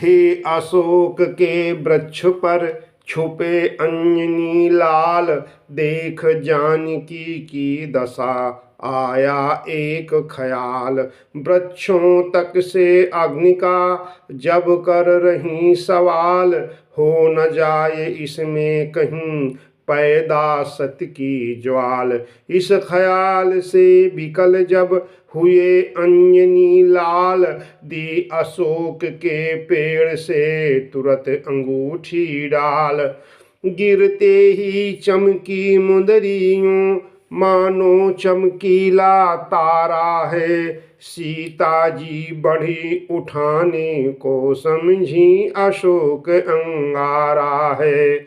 थे अशोक के वृक्ष पर छुपे अंजनी लाल, देख जानकी की दशा आया एक ख्याल। वृक्षों तक से अग्नि का जब कर रही सवाल, हो न जाए इसमें कहीं पैदा सत्य की ज्वाल। इस ख्याल से विकल जब हुए अंजनी लाल, दी अशोक के पेड़ से तुरंत अंगूठी डाल। गिरते ही चमकी मुंदरियों, मानो चमकीला तारा है। सीता जी बढ़ी उठाने को, समझी अशोक अंगारा है।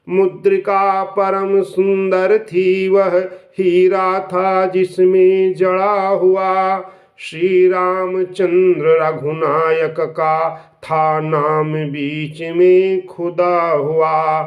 मुद्रिका परम सुंदर थी वह, हीरा था जिसमें जड़ा हुआ। श्री रामचंद्र रघुनायक का था नाम, बीच में खुदा हुआ।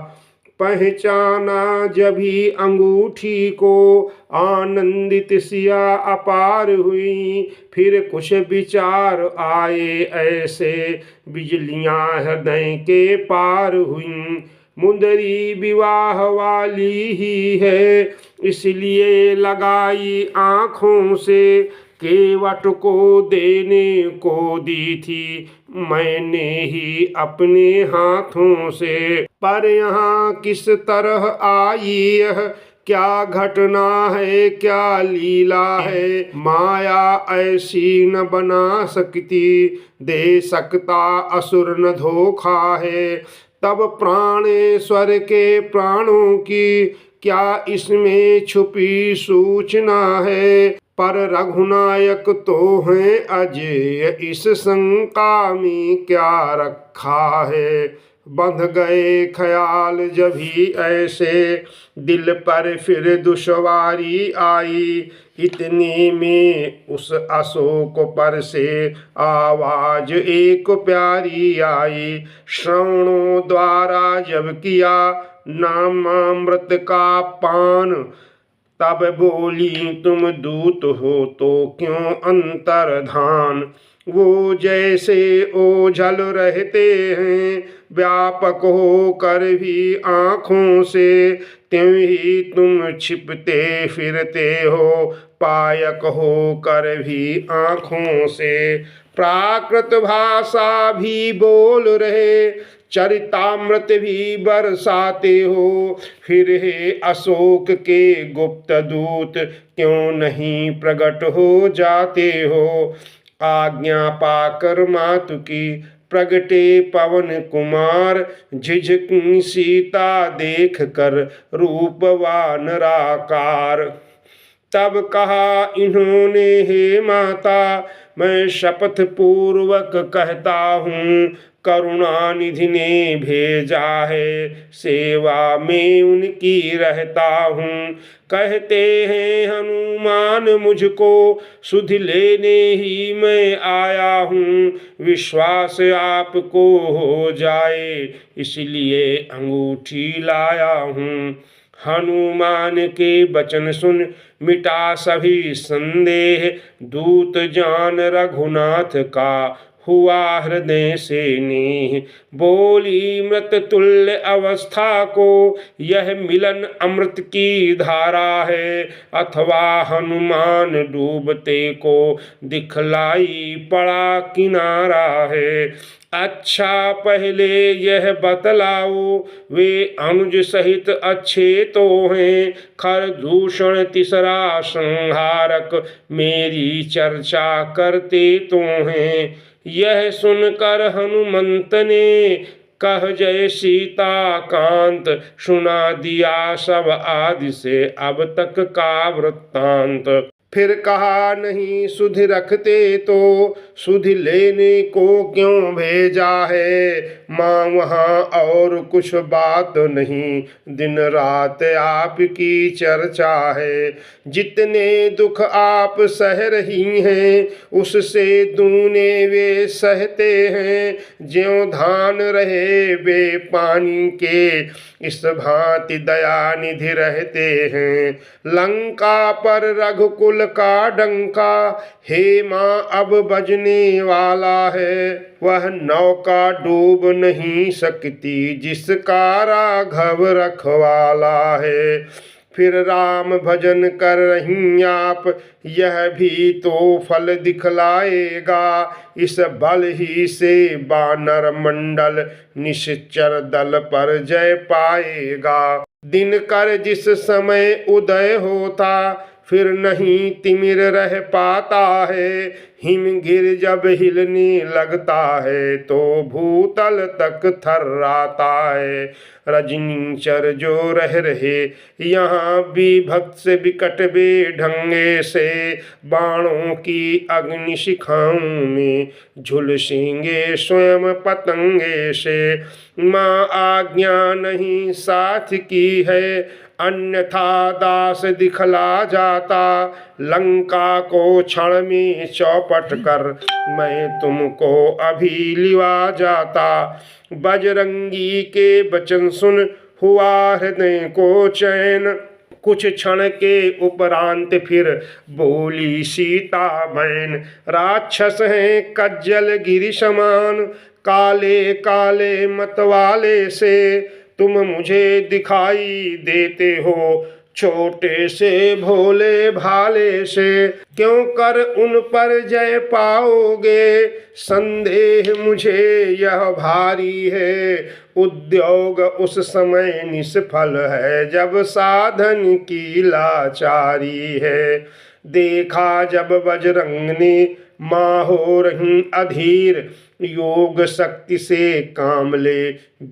पहचाना जभी अंगूठी को, आनंदित सिया अपार हुई। फिर कुछ विचार आए ऐसे, बिजलियां हृदय के पार हुई। मुंदरी विवाह वाली ही है, इसलिए लगाई आँखों से। केवट को देने को दी थी मैंने ही अपने हाथों से। पर यहाँ किस तरह आई यह, क्या घटना है क्या लीला है। माया ऐसी न बना सकती, दे सकता असुर न धोखा है। तब प्राणेश्वर के प्राणों की, क्या इसमें छुपी सूचना है। पर रघुनायक तो हैं अजय, इस शंका में क्या रखा है। बंध गए ख्याल जभी ऐसे, दिल पर फिर दुश्वारी आई। इतने में उस अशोक पर से आवाज एक प्यारी आई। श्रवणों द्वारा जब किया नामामृत का पान, तब बोली तुम दूत हो तो क्यों अंतर्धान। वो जैसे ओझल रहते हैं व्यापक हो कर भी आँखों से, त्यों ही तुम छिपते फिरते हो पायक हो कर भी आँखों से। प्राकृत भाषा भी बोल रहे, चरितामृत भी बरसाते हो। फिर हे अशोक के गुप्त दूत, क्यों नहीं प्रकट हो जाते हो। आज्ञा पाकर मातु की प्रगटे पवन कुमार, झिझकी सीता देख कर रूपवान राकार। तब कहा इन्होंने हे माता, मैं शपथ पूर्वक कहता हूँ, करुणा निधि ने भेजा है, सेवा में उनकी रहता हूँ। कहते हैं हनुमान मुझको, सुध लेने ही मैं आया हूँ। विश्वास आपको हो जाए, इसलिए अंगूठी लाया हूँ। हनुमान के वचन सुन मिटा सभी संदेह, दूत जान रघुनाथ का हुआ हृदय से नेह। बोली मृत तुल्य अवस्था को, यह मिलन अमृत की धारा है। अथवा हनुमान डूबते को दिखलाई पड़ा किनारा है। अच्छा पहले यह बतलाओ, वे अनुज सहित अच्छे तो हैं। खरदूषण तीसरा संहारक, मेरी चर्चा करते तो हैं। यह सुनकर हनुमंत ने कह जय सीता कांत, सुना दिया सब आदि से अब तक का वृत्तांत। फिर कहा नहीं सुध रखते तो, सुध लेने को क्यों भेजा है। माँ वहाँ और कुछ बात नहीं, दिन रात आपकी चर्चा है। जितने दुख आप सह रही हैं, उससे दूने वे सहते हैं। ज्यों धान रहे वे पानी के, इस भांति दया निधि रहते हैं। लंका पर रघुकुल का डंका, हे माँ अब बजने वाला है। वह नौका डूब नहीं सकती जिसका राघव रखवाला है। फिर राम भजन कर रही आप, यह भी तो फल दिखलाएगा। इस बल ही से बानर मंडल निश्चर दल पर जय पाएगा। दिन कर जिस समय उदय होता, फिर नहीं तिमिर रह पाता है। हिमगिर जब हिलने लगता है, तो भूतल तक थर्राता है। रजनीचर जो रह रहे यहाँ भी भक्त से बिकट बेढंगे से, बाणों की अग्नि शिखाओं में झुलसेंगे स्वयं पतंगे से। माँ आज्ञा नहीं साथ की है, अन्यथा दास दिखला जाता। लंका को क्षण में चौपट कर मैं तुमको अभी लिवा जाता। बजरंगी के वचन सुन हुआ हृदय को चैन, कुछ क्षण के उपरांत फिर बोली सीता बहन। राक्षस हैं कज्जल गिरि समान, काले काले मतवाले से। तुम मुझे दिखाई देते हो छोटे से भोले भाले से। क्यों कर उन पर जय पाओगे, संदेह मुझे यह भारी है। उद्योग उस समय निष्फल है, जब साधन की लाचारी है। देखा जब बजरंग ने माँ हो रही अधीर, योग शक्ति से काम ले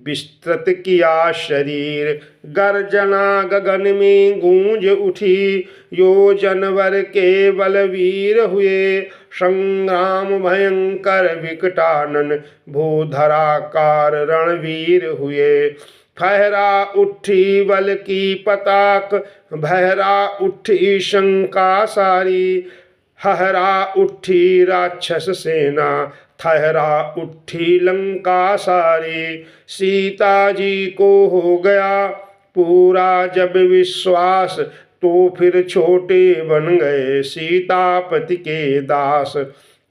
विस्तृत किया शरीर। गर्जना गगन में गूंज उठी, योजनवर के बलवीर हुए। संग्राम भयंकर विकटानन, भूधराकार रणवीर हुए। फहरा उठी बल की पताक, भहरा उठी शंका सारी। हहरा उठी राक्षस सेना, ठहरा उठी लंका सारी। सीता जी को हो गया पूरा जब विश्वास, तो फिर छोटे बन गए सीतापति के दास।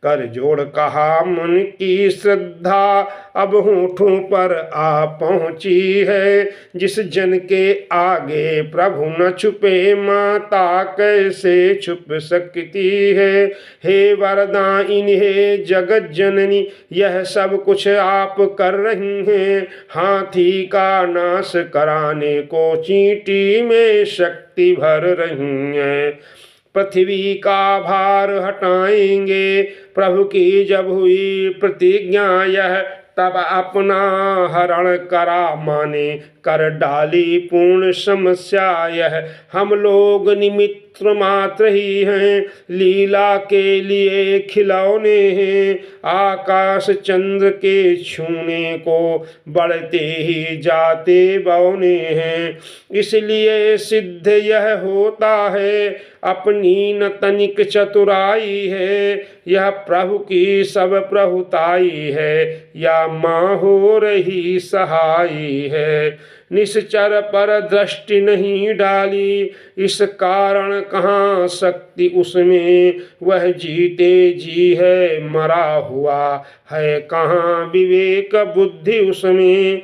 कर जोड़ कहा मन की श्रद्धा, अब होठों पर आ पहुँची है। जिस जन के आगे प्रभु न छुपे, माता कैसे छुप सकती है। हे वरदायिनी हे जगत जननी, यह सब कुछ आप कर रही हैं। हाथी का नाश कराने को चींटी में शक्ति भर रही हैं। पृथ्वी का भार हटाएंगे, प्रभु की जब हुई प्रतिज्ञा यह। तब अपना हरण करा माने, कर डाली पूर्ण समस्या यह। हम लोग निमित्त मात्र ही हैं, लीला के लिए खिलौने हैं। आकाश चंद्र के छूने को बढ़ते ही जाते बौने हैं। इसलिए सिद्ध यह होता है, अपनी न तनिक चतुराई है। यह प्रभु की सब प्रभुताई है, या माँ हो रही सहाई है। निश्चर पर दृष्टि नहीं डाली, इस कारण कहाँ शक्ति उसमें। वह जीते जी है मरा हुआ है, कहाँ विवेक बुद्धि उसमें।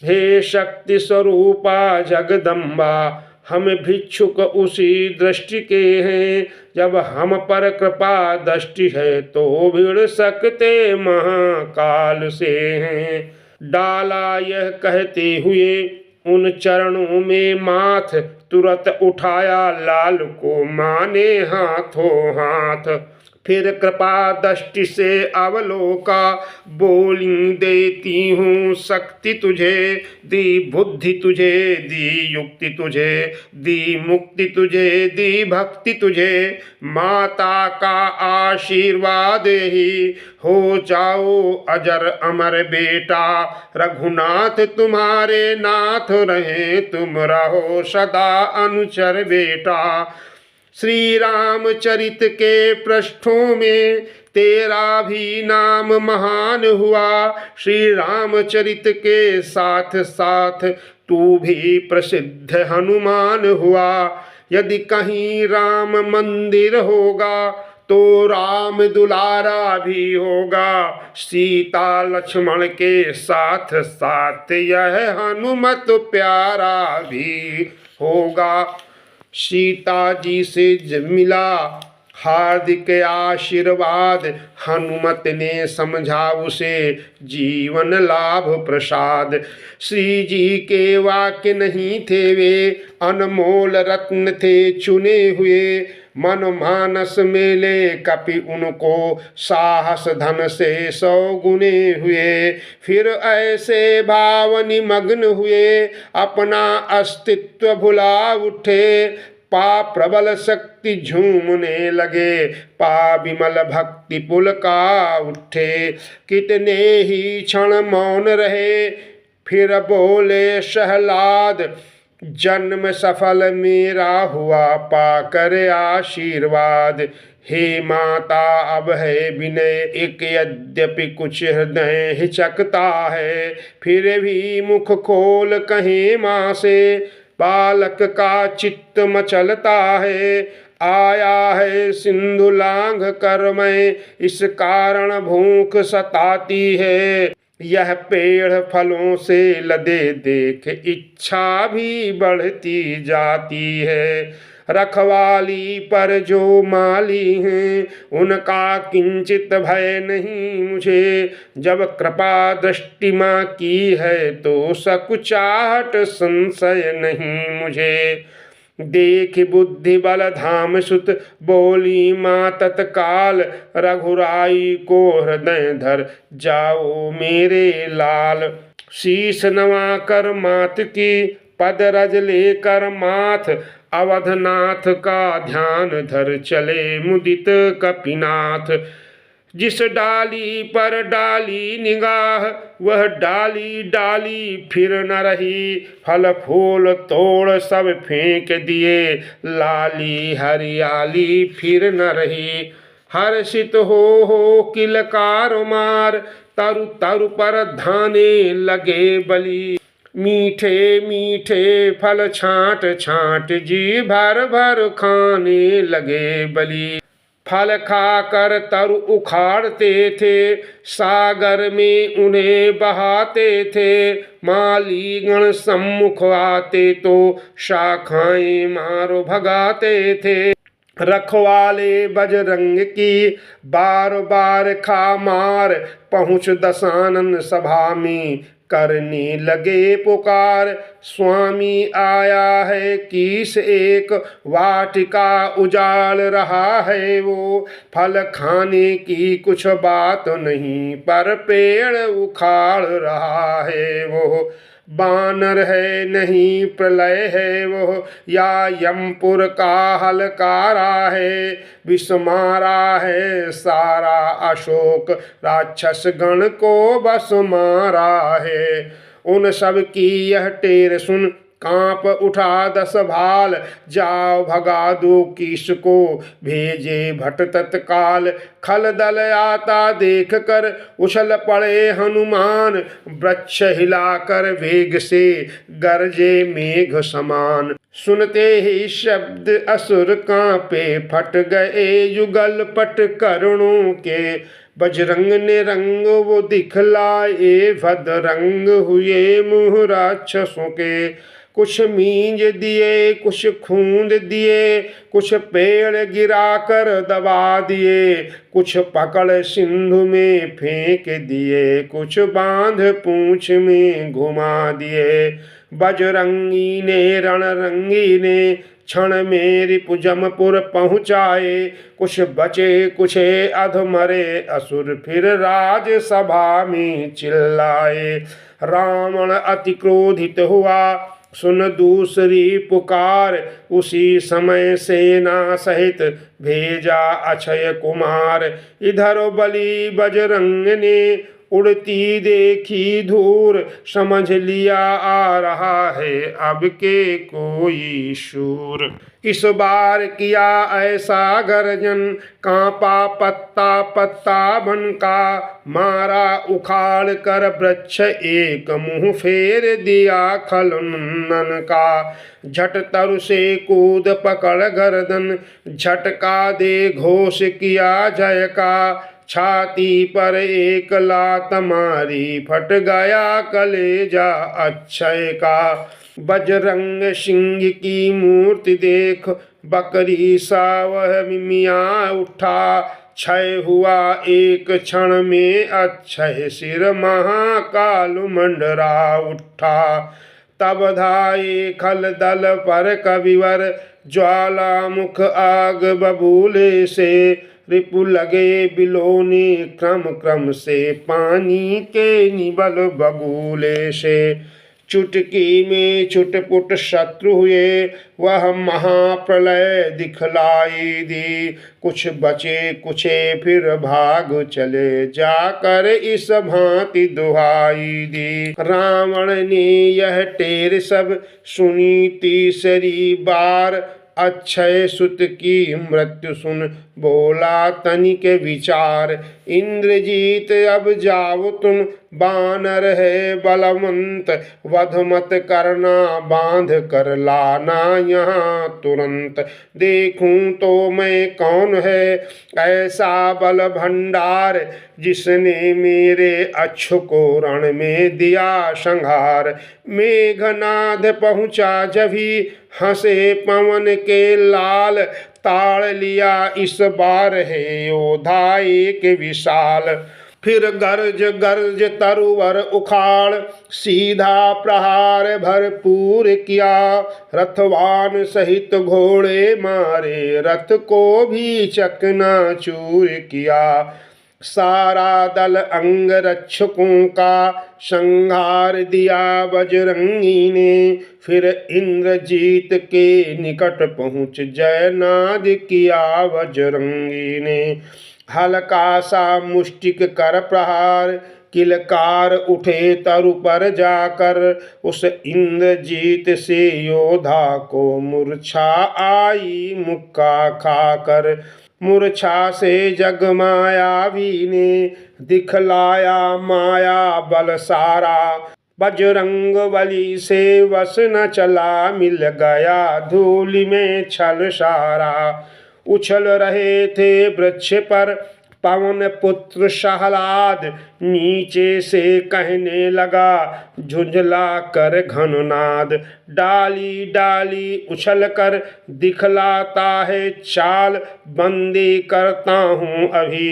हे शक्ति स्वरूपा जगदम्बा, हम भिक्षुक उसी दृष्टि के हैं। जब हम पर कृपा दृष्टि है, तो भिड़ सकते महाकाल से हैं। डाला यह कहते हुए उन चरणों में माथ, तुरंत उठाया लाल को माने हाथों हाथ। फिर कृपा दृष्टि से अवलोका, बोली देती हूँ शक्ति तुझे। दी बुद्धि तुझे, दी युक्ति तुझे, दी मुक्ति तुझे, दी भक्ति तुझे। माता का आशीर्वाद ही, हो जाओ अजर अमर बेटा। रघुनाथ तुम्हारे नाथ रहे, तुम रहो सदा अनुचर बेटा। श्री रामचरित के पृष्ठों में तेरा भी नाम महान हुआ। श्री रामचरित के साथ साथ तू भी प्रसिद्ध हनुमान हुआ। यदि कहीं राम मंदिर होगा तो राम दुलारा भी होगा। सीता लक्ष्मण के साथ साथ यह हनुमत प्यारा भी होगा। सीता जी से मिला हार्दिक आशीर्वाद, हनुमत ने समझा उसे जीवन लाभ प्रसाद। श्री जी के वाक्य नहीं थे वे, अनमोल रत्न थे चुने हुए। मन मानस मेले कपि उनको, साहस धन से 100 गुने हुए। फिर ऐसे भाव निमग्न हुए, अपना अस्तित्व भुला उठे। पा प्रबल शक्ति झूमने लगे, पा विमल भक्ति पुलका उठे। कितने ही क्षण मौन रहे, फिर बोले प्रहलाद, जन्म सफल मेरा हुआ पाकर आशीर्वाद। हे माता अब है विनय एक, यद्यपि कुछ हृदय हिचकता है। फिर भी मुख खोल कहे माँ से, बालक का चित्त मचलता है। आया है सिंधु लांघ कर मैं, इस कारण भूख सताती है। यह पेड़ फलों से लदे देख इच्छा भी बढ़ती जाती है। रखवाली पर जो माली हैं, उनका किंचित भय नहीं मुझे। जब कृपा दृष्टि माँ की है तो सकुचाहट संशय नहीं मुझे। देख बुद्धि बल धाम सुत, बोली माँ तत्काल। रघुराई को हृदय धर जाओ मेरे लाल। शीश नवा कर मात की, पद रज लेकर माथ। अवधनाथ का ध्यान धर चले मुदित कपिनाथ। जिस डाली पर डाली निगाह, वह डाली डाली फिर न रही। फल फूल तोड़ सब फेंक दिए, लाली हरियाली फिर न रही। हर्षित हो किलकार मार, तरु तरु पर धाने लगे बली। मीठे मीठे फल छांट छांट जी भर भर खाने लगे बली। फल खाकर तरु उखाड़ते थे, सागर में उन्हें बहाते थे। माली गण सम्मुख आते तो शाखाएं मारो भगाते थे। रखवाले बजरंग की बार बार खा मार, पहुँच दशानन सभा में करने लगे पुकार। स्वामी आया है किस एक, वाटिका उजाड़ रहा है वो। फल खाने की कुछ बात नहीं, पर पेड़ उखाड़ रहा है वो। बानर है नहीं प्रलय है वो, या यमपुर का हलकारा है। विस्मारा है सारा अशोक, राक्षस गण को बस मारा है। उन सब की यह टेर सुन कांप उठा 10 भाल। जाओ भगा दो किसको, भेजे भट तत्काल। खल दल आता देख कर उछल पड़े हनुमान। वृक्ष हिलाकर वेग से गरजे मेघ समान। सुनते ही शब्द असुर कांपे, फट गए युगल पट करुणों के। बजरंग ने रंग वो दिखलाए, भद्रंग हुए मुँह राक्षसों के। कुछ मींज दिए कुछ खूंद दिए, कुछ पेड़ गिरा कर दबा दिए। कुछ पकड़ सिंधु में फेंक दिए, कुछ बांध पूंछ में घुमा दिए। बजरंगी ने रणरंगी ने क्षण में रिपुजमपुर पहुँचाए। कुछ बचे कुछ अधमरे असुर, फिर राज सभा में चिल्लाए। रावण अति क्रोधित हुआ, सुन दूसरी पुकार। उसी समय सेना सहित भेजा अक्षय कुमार। इधर बलि बजरंग ने उड़ती देखी धूर, समझ लिया आ रहा है अब के कोई शूर। इस बार किया ऐसा गर्जन, कांपा पत्ता पत्ता बनका, मारा उखाड़ कर वृक्ष एक, मुंह फेर दिया खलनन का। झट तरु से कूद पकड़ गर्दन, झटका दे घोष किया जय का। छाती पर एक लात मारी, फट गया कलेजा अक्षय का। बजरंग सिंह की मूर्ति देख, बकरी सा वह मिमिया उठा। क्षय हुआ एक क्षण में अक्षय, सिर महाकाल मंडरा उठा। तब धाये खल दल पर कविवर, ज्वालामुख आग बबूले से। रिपु लगे बिलोने क्रम क्रम से, पानी के निबल बगुले से। चुटकी में छुटपुट शत्रु हुए, वह महाप्रलय दिखलाई दी। कुछ बचे कुछे फिर भाग चले, जाकर इस भांति दुहाई दी। रावण ने यह टेर सब सुनी तीसरी बार, अक्षय सुत की मृत्यु सुन बोला तनिक विचार। इंद्रजीत अब जाओ तुम, बानर है बलवंत, वध मत करना बांध कर लाना यहाँ तुरंत। देखूं तो मैं कौन है ऐसा बल भंडार, जिसने मेरे अच्छु को रण में दिया संहार। मेघनाद पहुँचा जभी, हंसे पवन के लाल, ताड़ लिया इस बार है योधा एक विशाल। फिर गर्ज गर्ज तरुवर उखाड़, सीधा प्रहार भरपूर किया। रथवान सहित घोड़े मारे, रथ को भी चकनाचूर किया। सारा दल अंग रक्षकों का संहार दिया बजरंगी ने। फिर इंद्रजीत के निकट पहुँच जयनाद किया बजरंगी ने। हल्का सा मुष्टिक कर प्रहार, किलकार उठे तरु पर जाकर। उस इंद्रजीत से योधा को मूर्छा आई मुक्का खाकर। मूर्छा से जगमायावी ने दिखलाया माया बल सारा। बजरंग बली से वश न चला, मिल गया धूलि में छल सारा। उछल रहे थे वृक्ष पर पवन पुत्र शहलाद, नीचे से कहने लगा झुंझला कर घननाद। डाली डाली उछल कर दिखलाता है चाल, बंदी करता हूँ अभी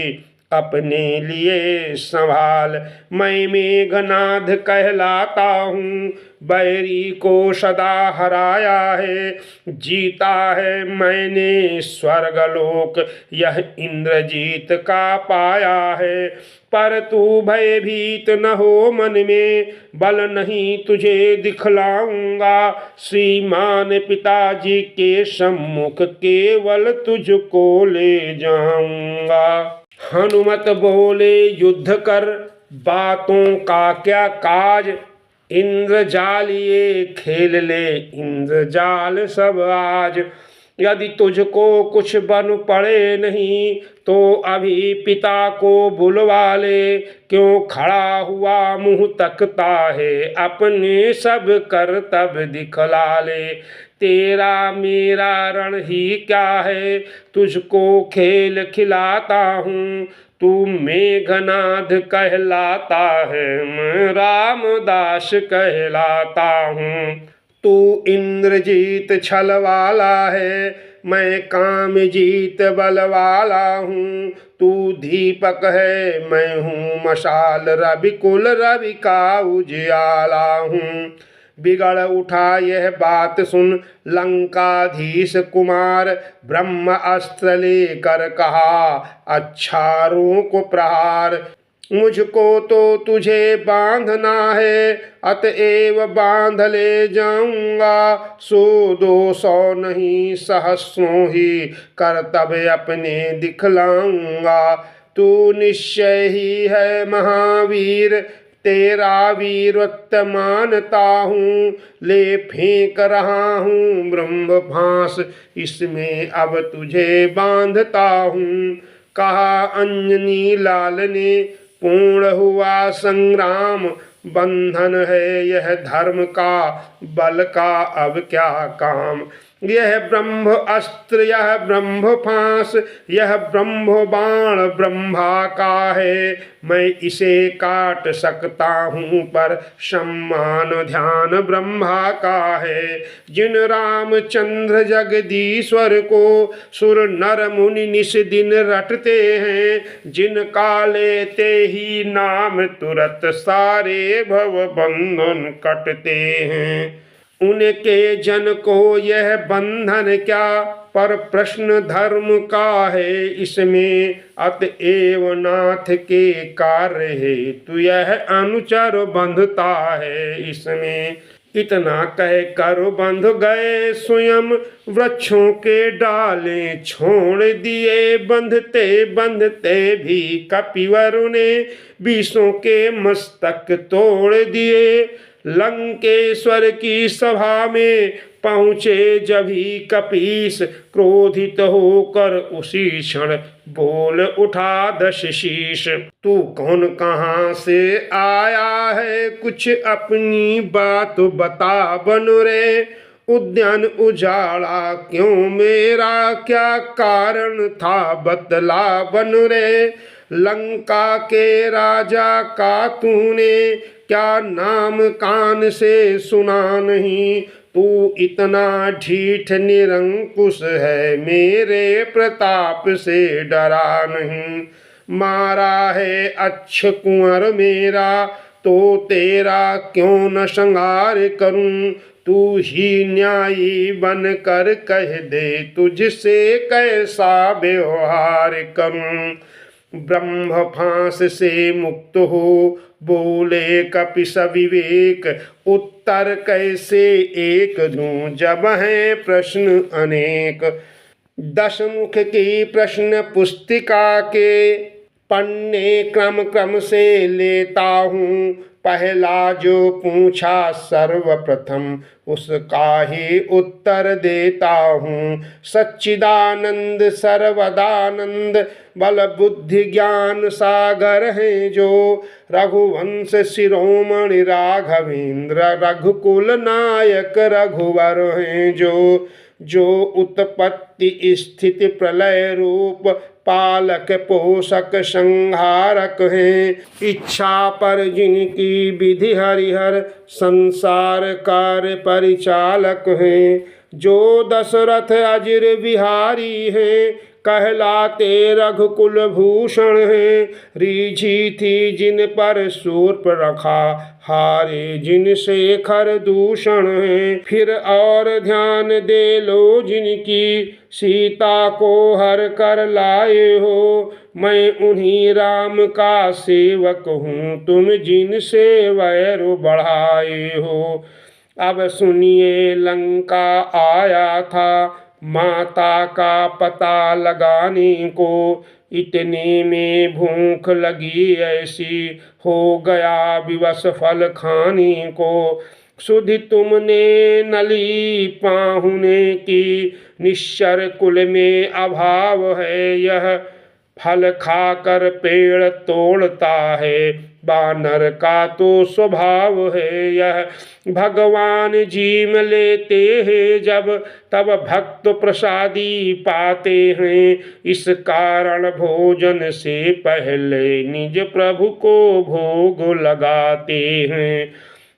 अपने लिए संभाल। मैं मेघनाद कहलाता हूँ, बैरी को सदा हराया है। जीता है मैंने स्वर्गलोक, यह इंद्रजीत का पाया है। पर तू भयभीत न हो मन में, बल नहीं तुझे दिखलाऊंगा। श्रीमान पिताजी के सम्मुख केवल तुझको ले जाऊंगा। हनुमत बोले युद्ध कर, बातों का क्या काज। इंद्रजाल ये खेल ले, इंद्रजाल सब आज। यदि तुझको कुछ बन पड़े नहीं, तो अभी पिता को बुलवा ले। क्यों खड़ा हुआ मुँह तकता है, अपने सब करतब दिखला ले। तेरा मेरा रण ही क्या है, तुझको खेल खिलाता हूँ। तू मेघनाद कहलाता है, मैं रामदास कहलाता हूँ। तू इंद्रजीत छल वाला है, मैं कामजीत बल वाला हूँ। तू दीपक है, मैं हूँ मशाल, रवि कुल रवि का उजियाला हूँ। बिगड़ उठा यह बात सुन लंकाधीश कुमार, ब्रह्म अस्त्र लेकर कहा अच्छारों को प्रहार। मुझको तो तुझे बांधना है, अतएव बांध ले जाऊंगा। 100-200 नहीं सहस्रों ही करतब अपने दिखलाऊंगा। तू निश्चय ही है महावीर, तेरा वीरत्व मानता हूँ। ले फेंक रहा हूँ ब्रह्म फांस, इसमें अब तुझे बांधता हूँ। कहा अंजनी लाल ने, पूर्ण हुआ संग्राम, बंधन है यह धर्म का, बल का अब क्या काम। यह ब्रह्म अस्त्र, यह ब्रह्म फांस, यह ब्रह्म बाण ब्रह्मा का है। मैं इसे काट सकता हूँ पर सम्मान ध्यान ब्रह्मा का है। जिन रामचंद्र जगदीश्वर को सुर नर मुनि निस दिन रटते हैं, जिनका लेते ही नाम तुरत सारे भव बंधन कटते हैं। उनके जन को यह बंधन क्या, पर प्रश्न धर्म का है इसमें। अतएव नाथ के कार्य है, तू यह अनुचर बंधता है इसमें। इतना कह कर बंध गए स्वयं, वृक्षों के डाले छोड़ दिए। बंधते बंधते भी कपिवर ने विषों के मस्तक तोड़ दिए। लंकेश्वर की सभा में पहुँचे जब ही कपीस, क्रोधित होकर उसी क्षण बोल उठा दश शीश। तू कौन कहाँ से आया है, कुछ अपनी बात बता बनुरे। उद्यान उजाड़ा क्यों मेरा, क्या कारण था बतला बनुरे। लंका के राजा का तूने क्या नाम कान से सुना नहीं। तू इतना ढीठ निरंकुश है, मेरे प्रताप से डरा नहीं। मारा है अच्छ कुंवर मेरा, तो तेरा क्यों न श्रृंगार करूं। तू ही न्यायी बन कर कह दे, तुझसे कैसा व्यवहार करूं। ब्रह्म फांस से मुक्त हो बोले कपिस विवेक, उत्तर कैसे एक दूं जब है प्रश्न अनेक। दशमुख की प्रश्न पुस्तिका के पन्ने क्रम क्रम से लेता हूँ। पहला जो पूछा सर्वप्रथम, उसका ही उत्तर देता हूँ। सच्चिदानंद सर्वदानंद, बल बुद्धि ज्ञान सागर है जो। रघुवंश शिरोमणि राघवेंद्र, रघुकुल नायक रघुवर हैं जो। जो उत्पत्ति स्थिति प्रलय रूप, पालक पोषक संहारक हैं। इच्छा पर जिनकी विधि हरिहर, संसार कार्य परिचालक हैं। जो दशरथ अजिर बिहारी हैं, कहलाते रघुकुल भूषण हैं। रीझी थी जिन पर शूर्प रखा, हारे जिन शेखर दूषण हैं। फिर और ध्यान दे लो जिनकी, सीता को हर कर लाए हो। मैं उन्हीं राम का सेवक हूँ, तुम जिनसे वैर बढ़ाए हो। अब सुनिए लंका आया था, माता का पता लगाने को। इतने में भूख लगी ऐसी, हो गया विवश फल खाने को। सुधि तुमने नली पाहुने की, निश्चर कुल में अभाव है यह। फल खाकर पेड़ तोड़ता है, बानर का तो स्वभाव है यह। भगवान जीम लेते हैं जब, तब भक्त प्रसादी पाते हैं। इस कारण भोजन से पहले निज प्रभु को भोग लगाते हैं।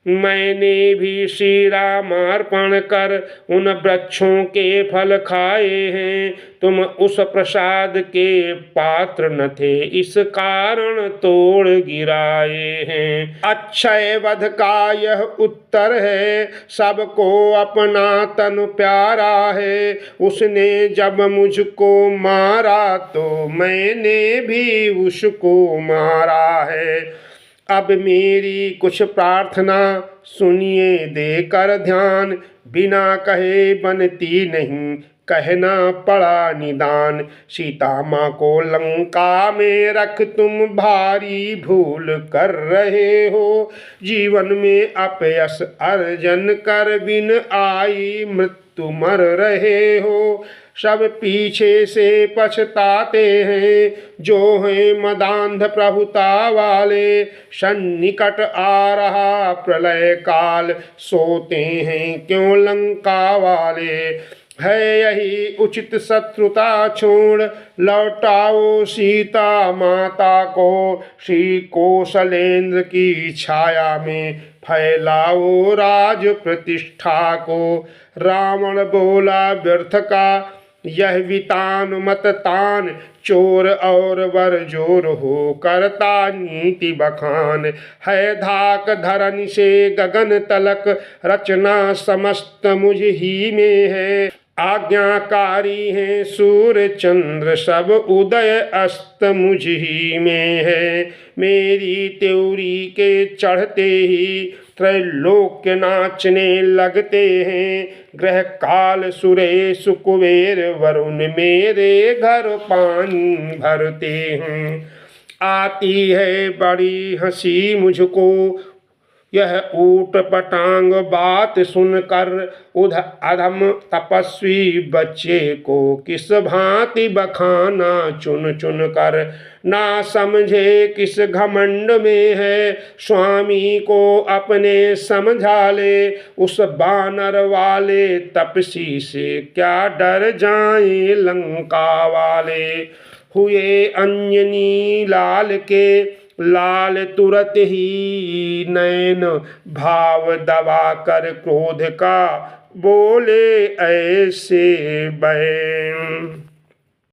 मैंने भी श्री रामार्पण कर उन वृक्षों के फल खाए हैं। तुम उस प्रसाद के पात्र न थे, इस कारण तोड़ गिराए हैं। अक्षय वध का यह उत्तर है, सबको अपना तन प्यारा है। उसने जब मुझको मारा, तो मैंने भी उसको मारा है। अब मेरी कुछ प्रार्थना सुनिए देकर ध्यान, बिना कहे बनती नहीं कहना पड़ा निदान। सीता माँ को लंका में रख तुम भारी भूल कर रहे हो। जीवन में अपयश अर्जन कर बिन आई मृत्यु मर रहे हो। सब पीछे से पछताते हैं जो हैं मदांध प्रभुता वाले। सन्निकट आ रहा प्रलय काल सोते हैं क्यों लंका वाले। है यही उचित शत्रुता छोड़ लौटाओ सीता माता को। श्री कौशलेंद्र की छाया में फैलाओ राज प्रतिष्ठा को। रावण बोला व्यर्थ का यह वितान मत तान। चोर और वर जोर हो करता नीति बखान। है धाक धरन से गगन तलक रचना समस्त मुझ ही में है। आज्ञाकारी हैं सूर्य चंद्र सब उदय अस्त मुझ ही में है। मेरी त्योरी के चढ़ते ही त्रैलोक्य नाचने लगते हैं। ग्रह काल सुरेश कुबेर वरुण मेरे घर पानी भरते हैं। आती है बड़ी हंसी मुझको यह ऊट पटांग बात सुनकर। उधर अधम तपस्वी बच्चे को किस भांति बखाना चुन चुन कर। ना समझे किस घमंड में है स्वामी को अपने समझा ले। उस बानर वाले तपसी से क्या डर जाए लंका वाले। हुए अंजनी लाल के लाल तुरत ही नैन भाव दबा कर क्रोध का बोले ऐसे बैन।